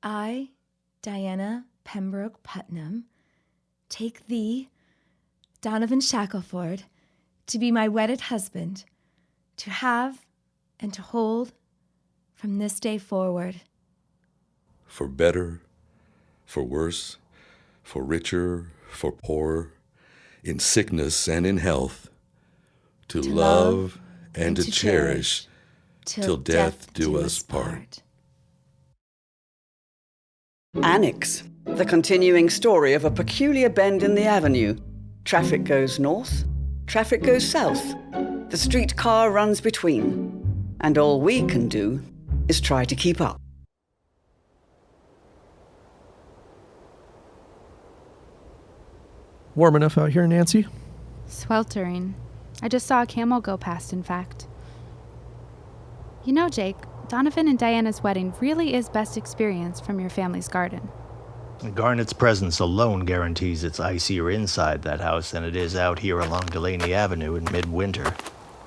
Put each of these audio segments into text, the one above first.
I, Diana Pembroke Putnam, take thee, Donovan Shackelford, to be my wedded husband, to have and to hold from this day forward. For better, for worse, for richer, for poorer, in sickness and in health, to love and to cherish, till death do us part. Annex, the continuing story of a peculiar bend in the avenue. Traffic goes north, traffic goes south. The streetcar runs between. And all we can do is try to keep up. Warm enough out here, Nancy? Sweltering. I just saw a camel go past, in fact. You know, Jake, Donovan and Diana's wedding really is best experienced from your family's garden. Garnet's presence alone guarantees it's icier inside that house than it is out here along Delaney Avenue in midwinter.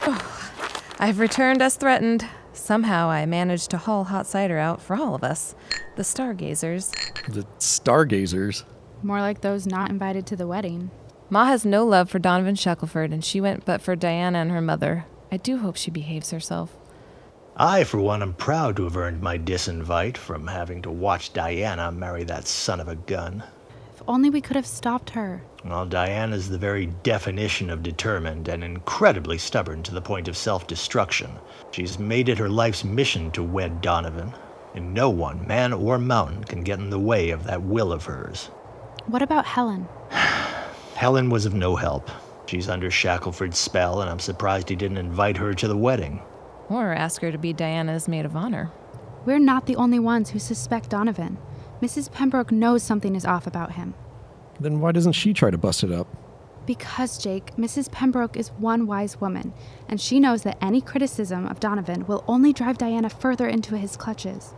Oh, I've returned as threatened. Somehow I managed to haul hot cider out for all of us. The stargazers. The stargazers? More like those not invited to the wedding. Ma has no love for Donovan Shackelford, and she went but for Diana and her mother. I do hope she behaves herself. I, for one, am proud to have earned my disinvite from having to watch Diana marry that son of a gun. If only we could have stopped her. Well, Diana's the very definition of determined and incredibly stubborn to the point of self-destruction. She's made it her life's mission to wed Donovan, and no one, man or mountain, can get in the way of that will of hers. What about Helen? Helen was of no help. She's under Shackelford's spell, and I'm surprised he didn't invite her to the wedding. Or ask her to be Diana's maid of honor. We're not the only ones who suspect Donovan. Mrs. Pembroke knows something is off about him. Then why doesn't she try to bust it up? Because, Jake, Mrs. Pembroke is one wise woman, and she knows that any criticism of Donovan will only drive Diana further into his clutches.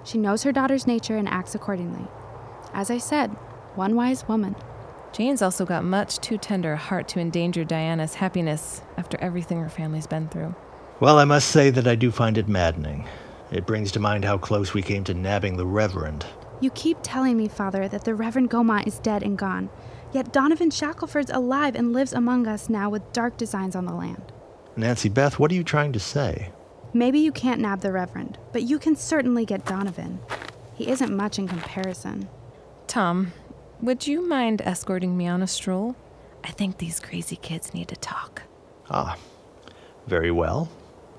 She knows her daughter's nature and acts accordingly. As I said, one wise woman. Jane's also got much too tender a heart to endanger Diana's happiness after everything her family's been through. Well, I must say that I do find it maddening. It brings to mind how close we came to nabbing the Reverend. You keep telling me, Father, that the Reverend Gomont is dead and gone. Yet Donovan Shackelford's alive and lives among us now with dark designs on the land. Nancy Beth, what are you trying to say? Maybe you can't nab the Reverend, but you can certainly get Donovan. He isn't much in comparison. Tom, would you mind escorting me on a stroll? I think these crazy kids need to talk. Ah, very well.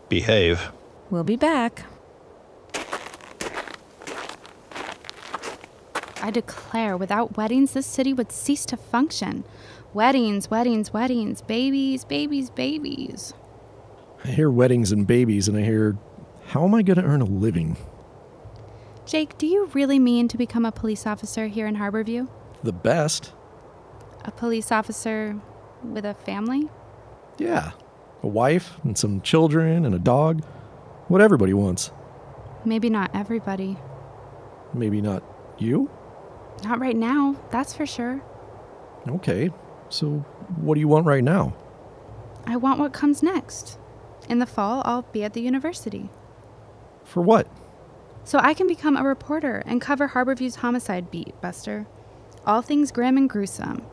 Behave. We'll be back. I declare, without weddings, this city would cease to function. Weddings, weddings, weddings, babies, babies, babies. I hear weddings and babies, and I hear, how am I going to earn a living? Jake, do you really mean to become a police officer here in Harborview? The best. A police officer with a family? Yeah. A wife and some children and a dog. What everybody wants. Maybe not everybody. Maybe not you? Not right now, that's for sure. Okay, so what do you want right now? I want what comes next. In the fall, I'll be at the university. For what? So I can become a reporter and cover Harborview's homicide beat, Buster. All things grim and gruesome.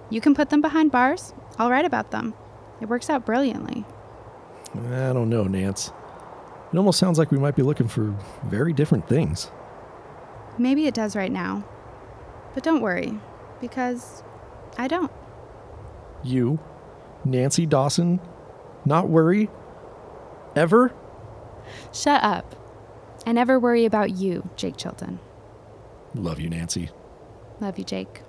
You can put them behind bars, I'll write about them. It works out brilliantly. I don't know, Nance. It almost sounds like we might be looking for very different things. Maybe it does right now. But don't worry, because I don't. You, Nancy Dawson, not worry? Ever? Shut up. I never worry about you, Jake Chilton. Love you, Nancy. Love you, Jake.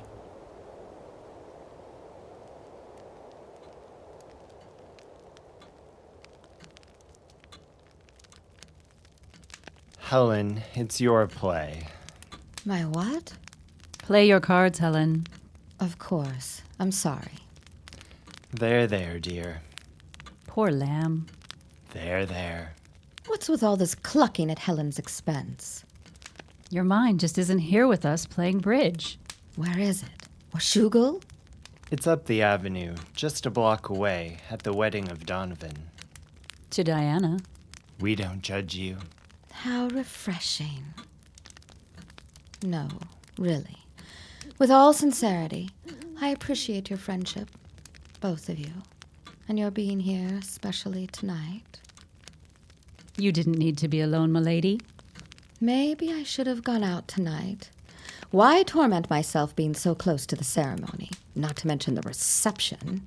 Helen, it's your play. My what? Play your cards, Helen. Of course. I'm sorry. There, dear. Poor lamb. There. What's with all this clucking at Helen's expense? Your mind just isn't here with us playing bridge. Where is it? Washougal? It's up the avenue, just a block away, at the wedding of Donovan. To Diana. We don't judge you. How refreshing. No, really. With all sincerity, I appreciate your friendship, both of you, and your being here, especially tonight. You didn't need to be alone, m'lady. Maybe I should have gone out tonight. Why torment myself being so close to the ceremony? Not to mention the reception.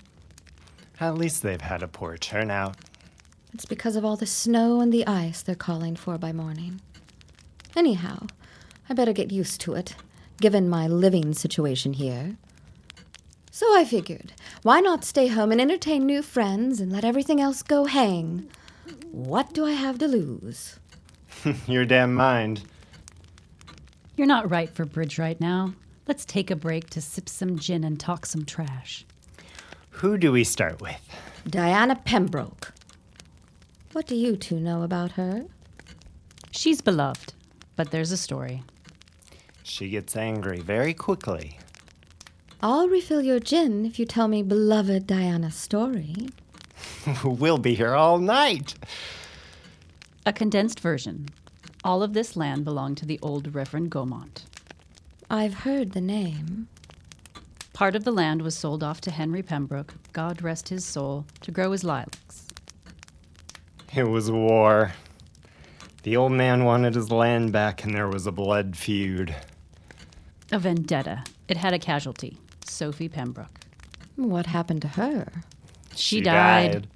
At least they've had a poor turnout. It's because of all the snow and the ice they're calling for by morning. Anyhow, I better get used to it, given my living situation here. So I figured, why not stay home and entertain new friends and let everything else go hang? What do I have to lose? Your damn mind. You're not right for bridge right now. Let's take a break to sip some gin and talk some trash. Who do we start with? Diana Pembroke. What do you two know about her? She's beloved, but there's a story. She gets angry very quickly. I'll refill your gin if you tell me beloved Diana's story. We'll be here all night. A condensed version. All of this land belonged to the old Reverend Gaumont. I've heard the name. Part of the land was sold off to Henry Pembroke, God rest his soul, to grow his lilacs. It was war. The old man wanted his land back, and there was a blood feud. A vendetta. It had a casualty, Sophie Pembroke. What happened to her? She died.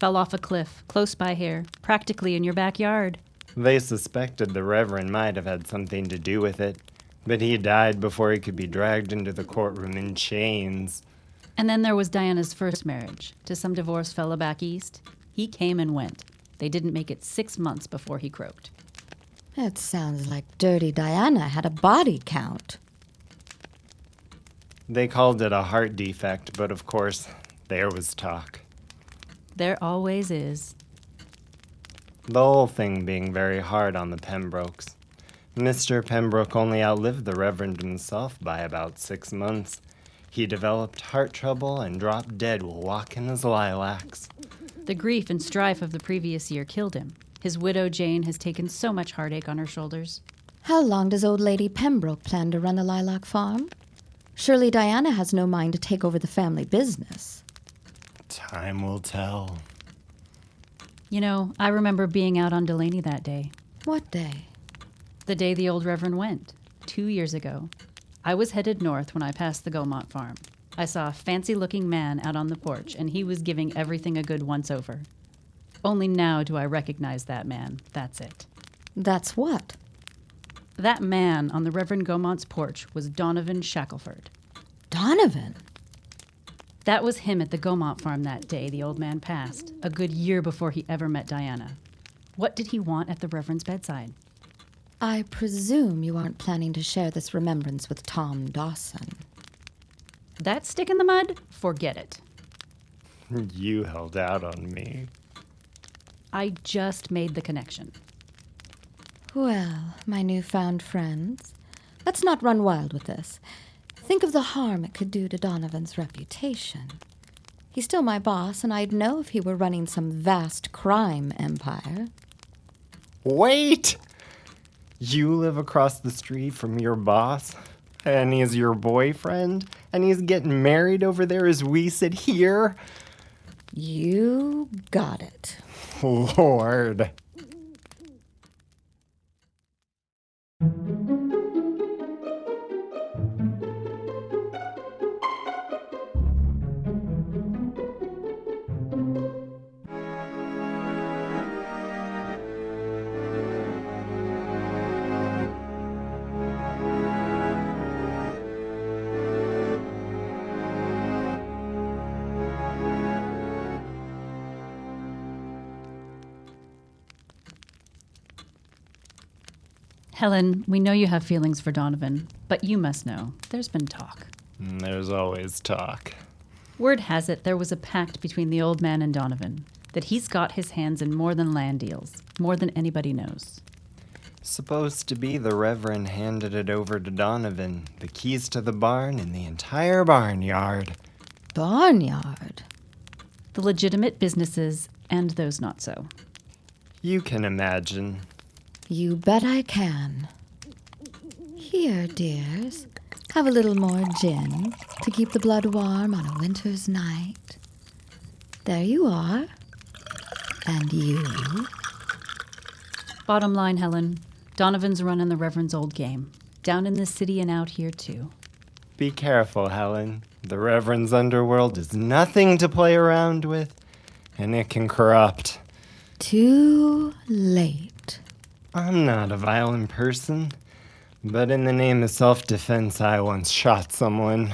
Fell off a cliff, close by here, practically in your backyard. They suspected the Reverend might have had something to do with it, but he died before he could be dragged into the courtroom in chains. And then there was Diana's first marriage, to some divorced fella back east. He came and went. They didn't make it 6 months before he croaked. It sounds like Dirty Diana had a body count. They called it a heart defect, but of course, there was talk. There always is. The whole thing being very hard on the Pembrokes. Mr. Pembroke only outlived the Reverend himself by about 6 months. He developed heart trouble and dropped dead while walking his lilacs. The grief and strife of the previous year killed him. His widow, Jane, has taken so much heartache on her shoulders. How long does old lady Pembroke plan to run the lilac farm? Surely Diana has no mind to take over the family business. Time will tell. You know, I remember being out on Delaney that day. What day? The day the old Reverend went, 2 years ago. I was headed north when I passed the Gaumont farm. I saw a fancy-looking man out on the porch, and he was giving everything a good once-over. Only now do I recognize that man. That's it. That's what? That man on the Reverend Gaumont's porch was Donovan Shackelford. Donovan? That was him at the Gaumont farm that day the old man passed, a good year before he ever met Diana. What did he want at the Reverend's bedside? I presume you aren't planning to share this remembrance with Tom Dawson. That stick in the mud? Forget it. You held out on me. I just made the connection. Well, my newfound friends, let's not run wild with this. Think of the harm it could do to Donovan's reputation. He's still my boss, and I'd know if he were running some vast crime empire. Wait! You live across the street from your boss, and he's your boyfriend, and he's getting married over there as we sit here? You got it. Lord. Helen, we know you have feelings for Donovan, but you must know, there's been talk. There's always talk. Word has it there was a pact between the old man and Donovan, that he's got his hands in more than land deals, more than anybody knows. Supposed to be the Reverend handed it over to Donovan, the keys to the barn and the entire barnyard. Barnyard? The legitimate businesses and those not so. You can imagine. You bet I can. Here, dears, have a little more gin to keep the blood warm on a winter's night. There you are. And you. Bottom line, Helen, Donovan's running the Reverend's old game. Down in the city and out here, too. Be careful, Helen. The Reverend's underworld is nothing to play around with, and it can corrupt. Too late. I'm not a violent person, but in the name of self-defense, I once shot someone.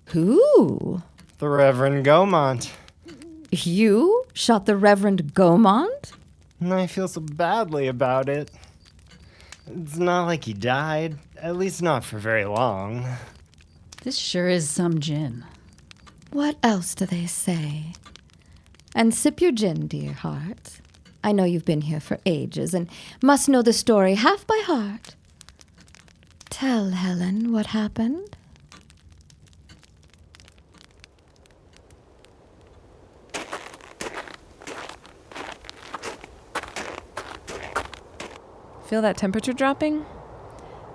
Who? The Reverend Gaumont. You shot the Reverend Gaumont? And I feel so badly about it. It's not like he died, at least not for very long. This sure is some gin. What else do they say? And sip your gin, dear heart. I know you've been here for ages and must know the story half by heart. Tell Helen what happened. Feel that temperature dropping?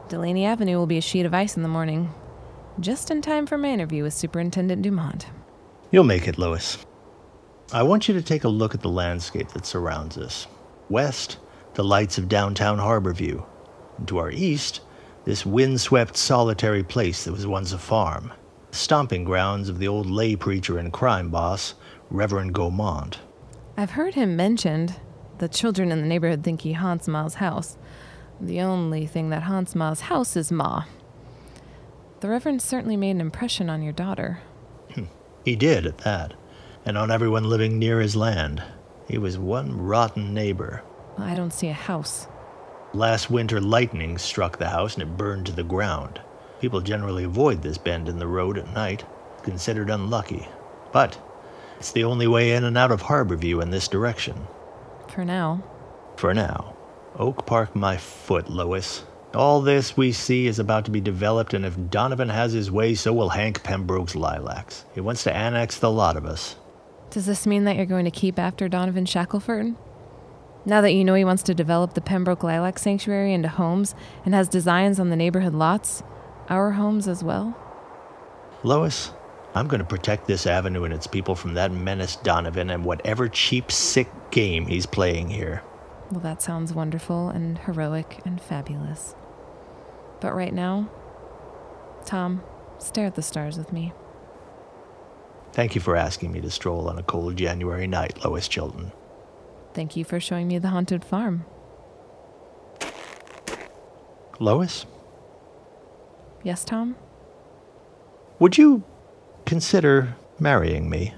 Delaney Avenue will be a sheet of ice in the morning. Just in time for my interview with Superintendent Dumont. You'll make it, Lois. I want you to take a look at the landscape that surrounds us. West, the lights of downtown Harborview. And to our east, this windswept, solitary place that was once a farm. The stomping grounds of the old lay preacher and crime boss, Reverend Gaumont. I've heard him mentioned. The children in the neighborhood think he haunts Ma's house. The only thing that haunts Ma's house is Ma. The Reverend certainly made an impression on your daughter. He did, at that. And on everyone living near his land. He was one rotten neighbor. I don't see a house. Last winter, lightning struck the house and it burned to the ground. People generally avoid this bend in the road at night, considered unlucky. But it's the only way in and out of Harborview in this direction. For now. For now. Oak Park my foot, Lois. All this we see is about to be developed, and if Donovan has his way, so will Hank Pembroke's lilacs. He wants to annex the lot of us. Does this mean that you're going to keep after Donovan Shackelford? Now that you know he wants to develop the Pembroke Lilac Sanctuary into homes and has designs on the neighborhood lots, our homes as well? Lois, I'm going to protect this avenue and its people from that menace Donovan and whatever cheap, sick game he's playing here. Well, that sounds wonderful and heroic and fabulous. But right now, Tom, stare at the stars with me. Thank you for asking me to stroll on a cold January night, Lois Chilton. Thank you for showing me the haunted farm. Lois? Yes, Tom? Would you consider marrying me?